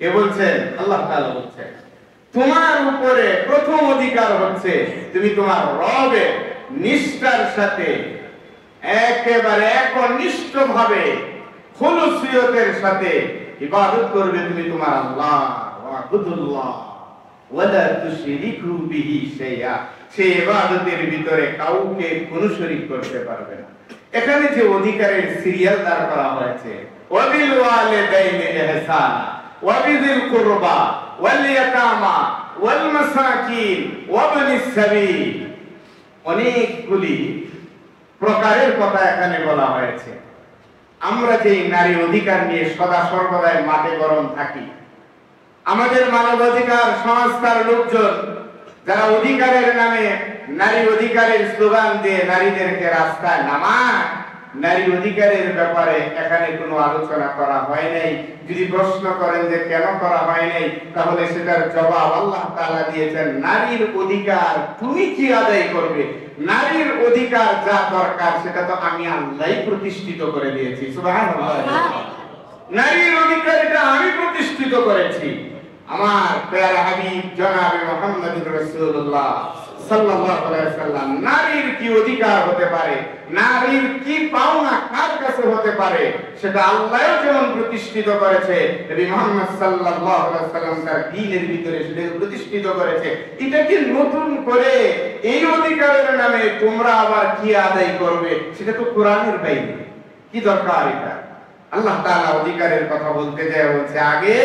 কে বলছেন? আল্লাহ তাআলা বলছেন তোমার উপরে প্রথম অধিকার হচ্ছে তুমি তোমার রবের নিষ্ঠার সাথে একেবারে একনিষ্ঠভাবে খুলুসিয়তের সাথে ইবাদত করবে। তুমি তোমার আল্লাহ ওয়াবুদুল্লাহ ওয়ালা তুশরিকু বিহি শাইআ, সেই ইবাদতের ভিতরে কাউকে কোনো শরীক করতে পারবে না। এখানে যে অধিকারের সিরিয়াল দাঁড় করা হয়েছে, ওয়াবিল ওয়ালিদাইনি ইহসানা ওয়াবিযিল কুরবা ওয়াল ইয়াতামা ওয়াল মাসাকিন ওয়াবনিস সাবিল, অনেকগুলি প্রকারের কথা এখানে বলা হয়েছে। আমরা যে নারী অধিকার নিয়ে সদা সর্বদাই মাঠে গরম থাকি, আমাদের মানবাধিকার সংস্থার লোকজন যারা অধিকারের নামে নারী অধিকারের স্লোগান দিয়ে নারীদেরকে রাস্তায় নামায়, নারী অধিকারের ব্যাপারে এখানে কোনো আলোচনা করা হয় নাই। যদি প্রশ্ন করেন যে কেন করা হয় নাই, তাহলে সেটার জবাব আল্লাহ তাআলা দিয়েছেন, নারীর অধিকার তুমি কি আদায় করবে? নারীর অধিকার যা দরকার সেটা তো আমি আল্লাহই প্রতিষ্ঠিত করে দিয়েছি। সুবহানাল্লাহ। নারীর অধিকার এটা আমি প্রতিষ্ঠিত করেছি। আমার প্যারা হাবিব জনাবে মুহাম্মদুর রাসূলুল্লাহ সাল্লাল্লাহু আলাইহি ওয়াসাল্লাম, নারীর কি অধিকার হতে পারে, নারীর কি পাওনা কার কাছে হতে পারে, সেটা আল্লাহই যেমন প্রতিষ্ঠিত করেছে, নবী মুহাম্মদ সাল্লাল্লাহু আলাইহি ওয়াসাল্লাম তার দ্বীনের ভিতরে সেটা প্রতিষ্ঠিত করেছে। এটা কি নতুন করে এই অধিকারের নামে তোমরা আবার কি আদায় করবে? সেটা তো কোরআনের বাইরে, কি দরকার এটা? আল্লাহ তাআলা অধিকারের কথা বলতে যায় বলছে, আগে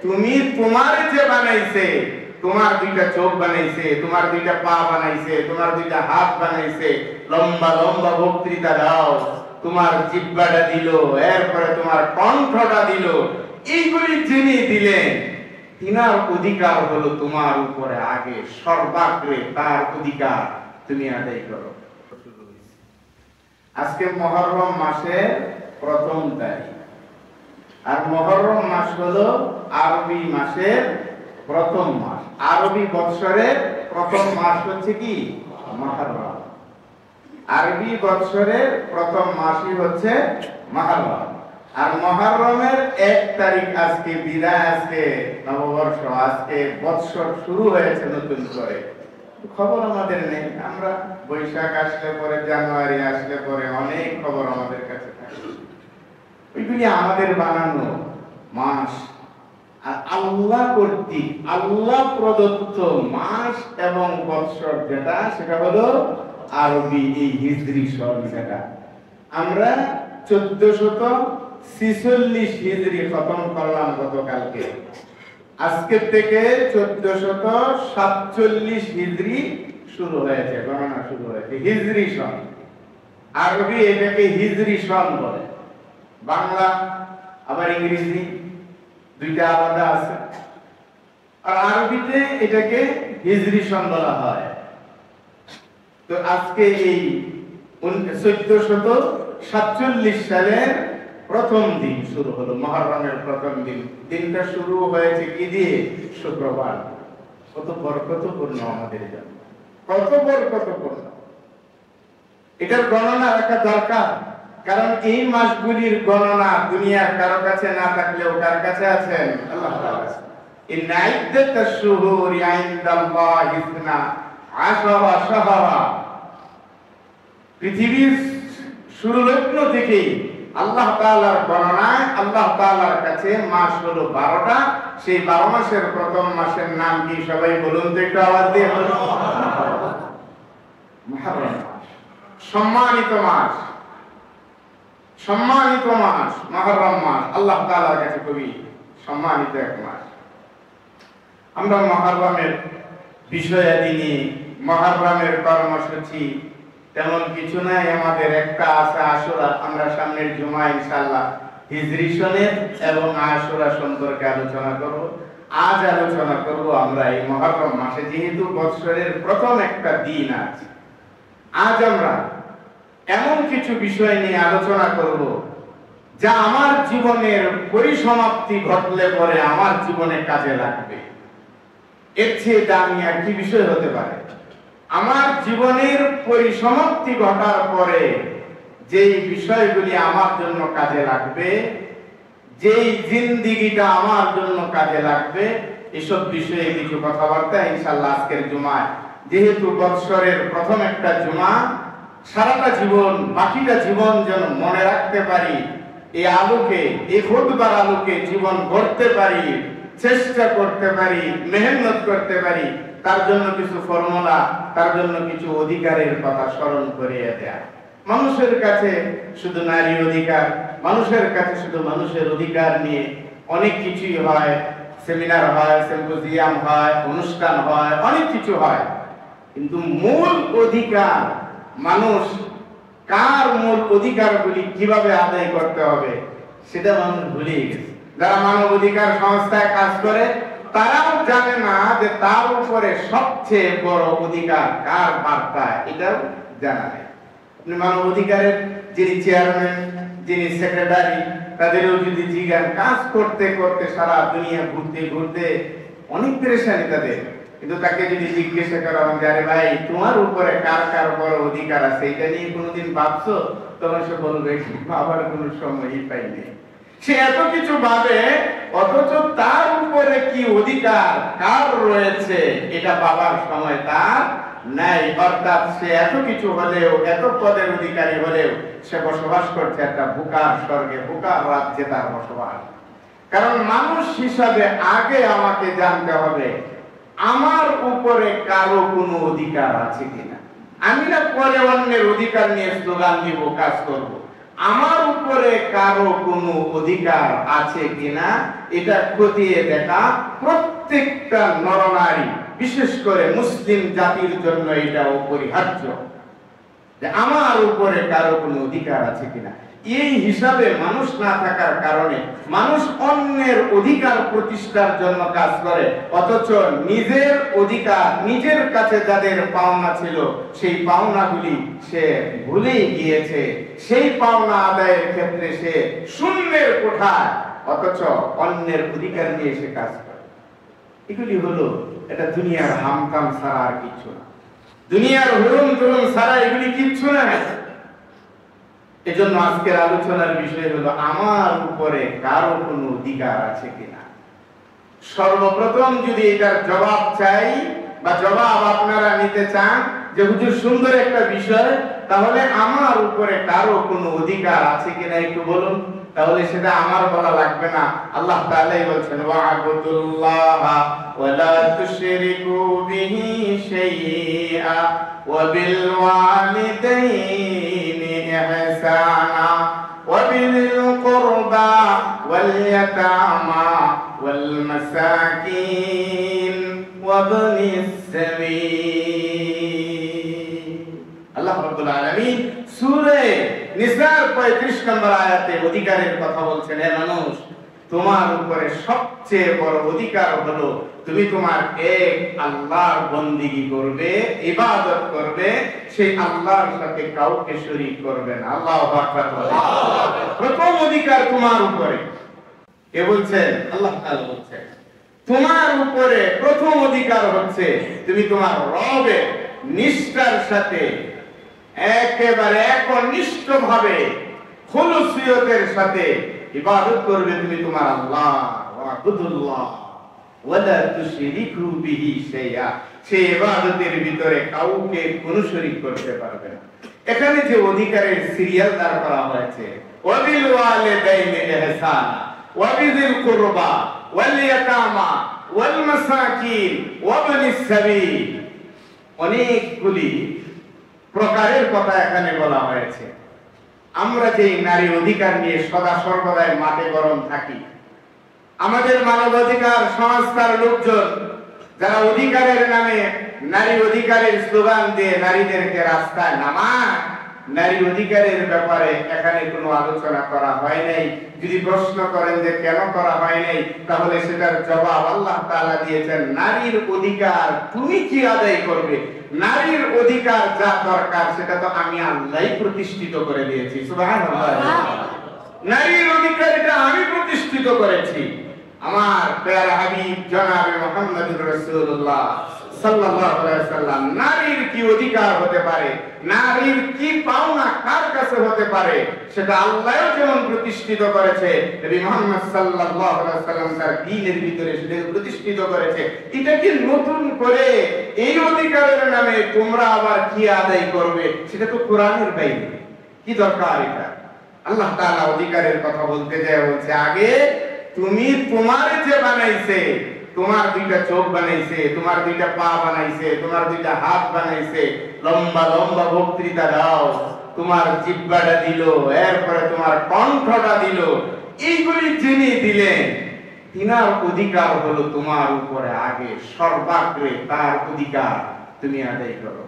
তুমি তোমার যে বানাইছে, তোমার দুইটা চোখ বানাইছে, তোমার দুইটা পা বানাইছে, তোমার দুইটা হাত বানাইছে, লম্বা লম্বা বক্তৃতা দাও, তোমার জিহ্বাটা দিল, এরপরে তোমার কণ্ঠটা দিল, এইগুলি যিনি দিলেন তিনার অধিকার হলো তোমার উপরে আগে সর্বাগ্রে, তার অধিকার তুমি আদায় করো। আজকে মুহররম মাসের প্রথম তারিখ, আর মুহররম মাস হলো আরবি মাসের প্রথম মাস। আরবি বৎসরের প্রথম মাস হচ্ছে কি? মুহররম। আরবি বৎসরের প্রথম মাসই হচ্ছে মুহররম। আর মুহররমের 1 তারিখ আজকে বিদায়, আজকে নববর্ষ, আজকে বৎসর শুরু হয়েছে নতুন করে। খবর আমাদের নেই, আমরা বৈশাখ আসলে পরে, জানুয়ারি আসলে পরে অনেক খবর আমাদের কাছে থাকে। ওইগুলি আমাদের বানানো মাস। আর আল্লাহ কর্তৃক, আল্লাহ প্রদত্ত মাস এবং বৎসর যেটা, সেটা হলো আরবি এই হিজরি সন। যেটা আমরা 1446 হিজরি খতম করলাম গতকালকে। আজকে থেকে 1447 হিজরি শুরু হয়েছে, গণনা শুরু হয়েছে, হিজরি সন। আরবি এটাকে হিজরি সন বলে, বাংলা আবার ইংরেজি দুইটা আলাদা আছে। আর আরবিতে এটাকে হিজরি সন বলা হয়। তো আজকে এই 1447 সালের প্রথম দিন শুরু হলো, মুহররমের প্রথম দিন। দিনটা শুরু হয়েছে কি দিয়ে? শুক্রবার। কত বরকতপূর্ণ আমাদের জন্য, কত বরকতপূর্ণ। এটার গণনা রাখা দরকার, কারণ এই মাসগুলির গণনা দুনিয়ার কারো কাছে না থাকলেও কার কাছে আছেন? আল্লাহ তাআলা। ইন্না ইদ্দাতাশ শুহুরি ইনদাল্লাহি 12 শাহরা। পৃথিবীর শুরু লগ্ন থেকে আল্লাহ তাআলার গণনায় আল্লাহ তাআলার কাছে মাস হলো 12টা। সেই 12 মাসের প্রথম মাসের নাম কি? সবাই বলুন তো একটু আওয়াজ দিয়ে। মুহররম মাস, সম্মানিত মাস, সম্মানিত মাস মুহররম মাস, আল্লাহ তাআলার কাছে খুবই সম্মানিত এক মাস। আমরা মুহররমের বিষয়াদি নিয়ে, মুহররমের কর্মসূচি তেমন কিছু নাই, আমাদের একটা আছে আশুরা। আমরা সামনের জুমা ইনশাআল্লাহ হিজরি সনের এবং আশুরা সম্পর্কে আলোচনা করব। আজ আলোচনা করব আমরা এই মুহররম মাসে, যেহেতু বৎসরের প্রথম একটা দিন আছে, আজ আমরা এমন কিছু বিষয় নিয়ে আলোচনা করব যা আমার জীবনের পরিসমাপ্তি ঘটলে পরে আমার জীবনে কাজে লাগবে। এর চেয়ে দামি আর কি বিষয় হতে পারে? আমার জীবনের পরিসমাপ্তি ঘটার পরে যেই বিষয়গুলি আমার জন্য কাজে লাগবে, যেই জিন্দিগিটা আমার জন্য কাজে লাগবে। এসব বিষয়ে কিছু কথাবার্তা ইনশাআল্লাহ আজকের জুমায়, যেহেতু বৎসরের প্রথম একটা জুমা, সারাটা জীবন, বাকিটা জীবন যেন মনে রাখতে পারি, এই আলোকে, এই খুতবার আলোকে জীবন গড়তে পারি, চেষ্টা করতে পারি, মেহনত করতে পারি, তার জন্য কিছু ফর্মুলা, তার জন্য কিছু অধিকারের কথা স্মরণ করিয়ে দেয়া। মানুষের কাছে শুধু নারী অধিকার, মানুষের কাছে শুধু মানুষের অধিকার নিয়ে অনেক কিছুই হয়, সেমিনার হয়, সিম্পোজিয়াম হয়, অনুষ্ঠান হয়, অনেক কিছু হয়, কিন্তু মূল অধিকার, মানুষ কার মূল অধিকারগুলি কিভাবে আদায় করতে হবে সেটা মানুষ ভুলেই গেছে। যারা মানব অধিকার সংস্থায় কাজ করে তারাও জানে না যে তার উপরে সবচেয়ে বড় অধিকার কার বার্তা, এটাও জানা নেই। আপনি মানব অধিকারের যিনি চেয়ারম্যান, যিনি সেক্রেটারি, তাদেরও যদি জিজ্ঞান, কাজ করতে করতে সারা দুনিয়া ঘুরতে ঘুরতে অনেক পেরেশানি তাদের, কিন্তু তাকে যদি জিজ্ঞাসা করা হয় যে আরে ভাই তোমার উপরে কার কার বড় অধিকার আছে, এটা নিয়ে কোনোদিন ভাবছো? তখন সে বলবে ভাবার কোনো সময়ই পাইনি। সে এত কিছু ভাবে, অথচ তার উপরে কি অধিকার কার রয়েছে এটা ভাবার সময় তার নাই। অর্থাৎ সে এত কিছু হলেও, এত পদের অধিকারী হলেও সে বসবাস করছে একটা বোকার স্বর্গে, বোকার রাজ্যে তার বসবাস। কারণ মানুষ হিসাবে আগে আমাকে জানতে হবে আমার উপরে কারো কোনো অধিকার আছে কিনা। আমি না পরে অন্যের অধিকার নিয়ে স্লোগান দিব, কাজ করব। আমার উপরে কারো কোনো অধিকার আছে কিনা এটা খতিয়ে দেখা প্রত্যেকটা নরনারী, বিশেষ করে মুসলিম জাতির জন্য এটা অপরিহার্য যে আমার উপরে কারো কোনো অধিকার আছে কিনা। এই হিসাবে মানুষ না থাকার কারণে মানুষ অন্যের অধিকার প্রতিষ্ঠার জন্য কাজ করে, অথচ নিজের অধিকার, নিজের কাছে যাদের পাওনা ছিল সেই পাওনাগুলি সে ভুলেই গিয়েছে। সেই পাওনা আদায়ের ক্ষেত্রে সে শূন্যের কোঠায়, অথচ অন্যের অধিকার নিয়ে সে কাজ করে। এগুলি হলো এটা দুনিয়ার হামকাম ছাড়া আর কিছু না, দুনিয়ার হুরুম তুরুম ছাড়া এগুলি কিচ্ছু না। এজন্য আজকের আলোচনার বিষয় হলো আমার উপরে কারো কোনো অধিকার আছে কিনা। সর্বপ্রথম যদি এটার জবাব চাই বা জবাব আপনারা নিতে চান যে হুজুর সুন্দর একটা বিষয়, তাহলে আমার উপরে কারো কোনো অধিকার আছে কিনা একটু বলুন, তাহলে সেটা আমার বলা লাগবে না। আল্লাহ তাআলাই বলছেন ওয়া'বুদুল্লাহা ওয়া লা তুশরিকু বিহি শাইআ ওয়া বিল ওয়ালিদাইনি ইহসানা ওয়া বিল কুরবা ওয়াল ইয়াতামা ওয়াল মাসাকিন ওয়া ইবনিস সাবিল। আল্লাহ রাব্বুল আলামিন সূরা নিসার 35 নম্বর আয়াতে অধিকারের কথা বলছেন। হে মানুষ, তোমার উপরে সবচেয়ে বড় অধিকার হলো তুমি তোমার এক আল্লাহর বন্দেগী করবে, ইবাদত করবে, সেই আল্লাহর সাথে কাউকে শরীক করবে না। আল্লাহু আকবার। প্রথম অধিকার তোমার উপরে। কে বলছেন? আল্লাহ তাআলা বলছেন তোমার উপরে প্রথম অধিকার হচ্ছে তুমি তোমার রবের নিষ্ঠার সাথে একেবারে একনিষ্ঠভাবে খুলুসিয়তের সাথে ইবাদত করবে। তুমি তোমার আল্লাহ ওয়া'বুদুল্লাহ ওয়া লা তুশরিকু বিহি শাইআ, সেই ইবাদতের ভিতরে কাউকে কোনো শরীক করতে পারবে না। এখানে যে অধিকারের সিরিয়াল দাঁড় করা হয়েছে, ওয়া বিল ওয়ালিদাইনি ইহসানা ওয়া বিযিল কুরবা ওয়াল ইয়াতামা ওয়াল মাসাকিন ওয়া ইবনিস সাবিল, অনেকগুলি প্রকারের কথা এখানে বলা হয়েছে। আমরা যে নারী অধিকার নিয়ে সদা সর্বদাই মাঠে গরম থাকি, আমাদের মানবাধিকার সংস্থার লোকজন যারা অধিকারের নামে নারী অধিকারের স্লোগান দিয়ে নারীদেরকে রাস্তায় নামায়, নারী অধিকারের ব্যাপারে এখানে কোনো আলোচনা করা হয় নাই। যদি প্রশ্ন করেন যে কেন করা হয় নাই, তাহলে সেটার জবাব আল্লাহ তাআলা দিয়েছেন, নারীর অধিকার তুমি কি আদায় করবে? নারীর অধিকার যা দরকার সেটা তো আমি আল্লাহই প্রতিষ্ঠিত করে দিয়েছি। সুবহানাল্লাহ। নারীর অধিকার এটা আমি প্রতিষ্ঠিত করেছি। আমার প্যারা হাবিব জনাবে মুহাম্মদুর রাসূলুল্লাহ সাল্লাল্লাহু আলাইহি ওয়াসাল্লাম নারীর কি অধিকার হতে পারে, নারীর কি পাওনা কার কাছে হতে পারে, সেটা আল্লাহও যেমন প্রতিষ্ঠিত করেছে, নবী মুহাম্মদ সাল্লাল্লাহু আলাইহি ওয়াসাল্লাম তার দ্বীনের ভিতরে সেটা প্রতিষ্ঠিত করেছে। এটা কি নতুন করে এই অধিকারের নামে তোমরা আবার কি আদায় করবে? সেটা তো কোরআনের বাইরে, কি দরকার এটা? আল্লাহ তাআলা অধিকারের কথা বলতে যায় বলছে, আগে তুমি তোমার যে বানাইছে, তোমার দুইটা চোখ বানাইছে, তোমার দুইটা পা বানাইছে, তোমার দুইটা হাত বানাইছে, লম্বা লম্বা বক্তৃতা দাও, তোমার জিহ্বাটা দিল, এরপরে তোমার কণ্ঠটা দিল, এইগুলি যিনি দিলেন তিনার অধিকার হলো তোমার উপরে আগে সর্বাগ্রে, তার অধিকার তুমি আদায় করো।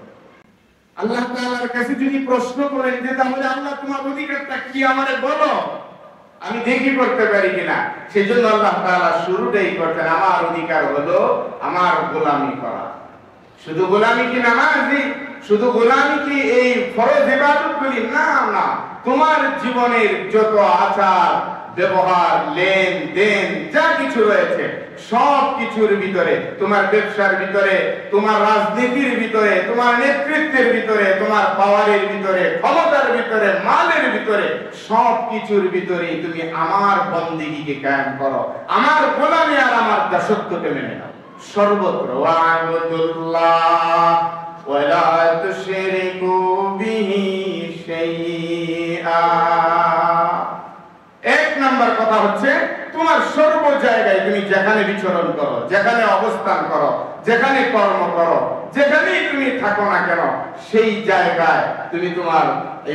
আল্লাহ তাআলার কাছে যদি প্রশ্ন করেন যে তাহলে আল্লাহ তোমার অধিকারটা কি আমারে বলো, আমি দেখি করতে পারি কিনা, সেজন্য আল্লাহ তাআলা শুরুটাই করতেন আমার অধিকার হলো আমার গোলামি করা। শুধু গোলামি কি নামাজি, শুধু গোলামি কি এই ফরজ ইবাদতগুলি? না না, তোমার জীবনের যত আচার ব্যবহার, লেনদেন যা কিছু রয়েছে সব কিছুর ভিতরে, তোমার ব্যবসার ভিতরে, তোমার রাজনীতির ভিতরে, তোমার নেতৃত্বের ভিতরে, তোমার পাওয়ারের ভিতরে, ক্ষমতার ভিতরে, মালের ভিতরে, সব কিছুর ভিতরে তুমি আমার বন্দেগীকে কায়েম করো, আমার গোলামি আর আমার দাসত্বকে মেনে নাও। সর্বত্র ওয়া'বুদুল্লাহ ওয়া লা তুশরিকু বিহি শাইআ। এক নাম্বার কথা হচ্ছে তোমার সর্ব জায়গায় তুমি যেখানে বিচরণ করো, যেখানে অবস্থান করো, যেখানে কর্ম করো, যেখানেই তুমি থাকো না কেন, সেই জায়গায় তুমি তোমার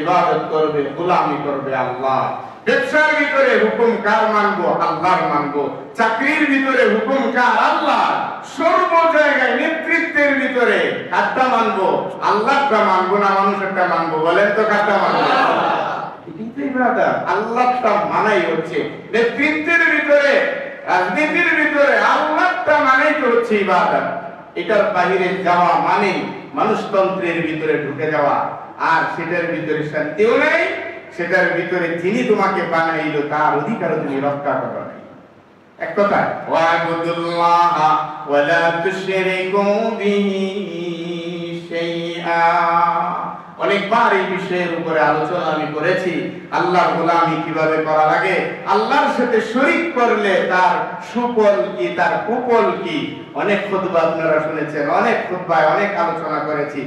ইবাদত করবে, গোলামি করবে আল্লাহ। ব্যবসার ভিতরে হুকুম কার মানবো? আল্লাহর মানবো। চাকরির ভিতরে হুকুম কার? আল্লাহ। সর্ব জায়গায় নেতৃত্বের ভিতরে কারটা মানবো? আল্লাহটা মানবো না মানুষেরটা মানবো? বলেন তো কারটা মানবো? আল্লাহটা মানাই হচ্ছে নেতৃত্বের ভিতরে, রাজনীতির ভিতরে আল্লাহটা মানাই তো হচ্ছে ইবাদত। এটার বাইরে যাওয়া মানে মানুষতন্ত্রের ভিতরে ঢুকে যাওয়া, আর সেটার ভিতরে শান্তিও নেই, সেটার ভিতরে যিনি তোমাকে বানাইলো তার অধিকার তুমি রক্ষা করো নাই। এক কথা, ওয়া'বুদুল্লাহ ওয়া লা তুশরিকু বিহি শাইআ। অনেকবার এই বিষয়ের উপরে আলোচনা আমি করেছি, আল্লাহর গোলামি কিভাবে করা লাগে, আল্লাহর সাথে শরীক করলে তার সুফল কি, তার কুফল কি। অনেক খুতবা আপনারা শুনেছেন, অনেক খুতবায় অনেক আলোচনা করেছি।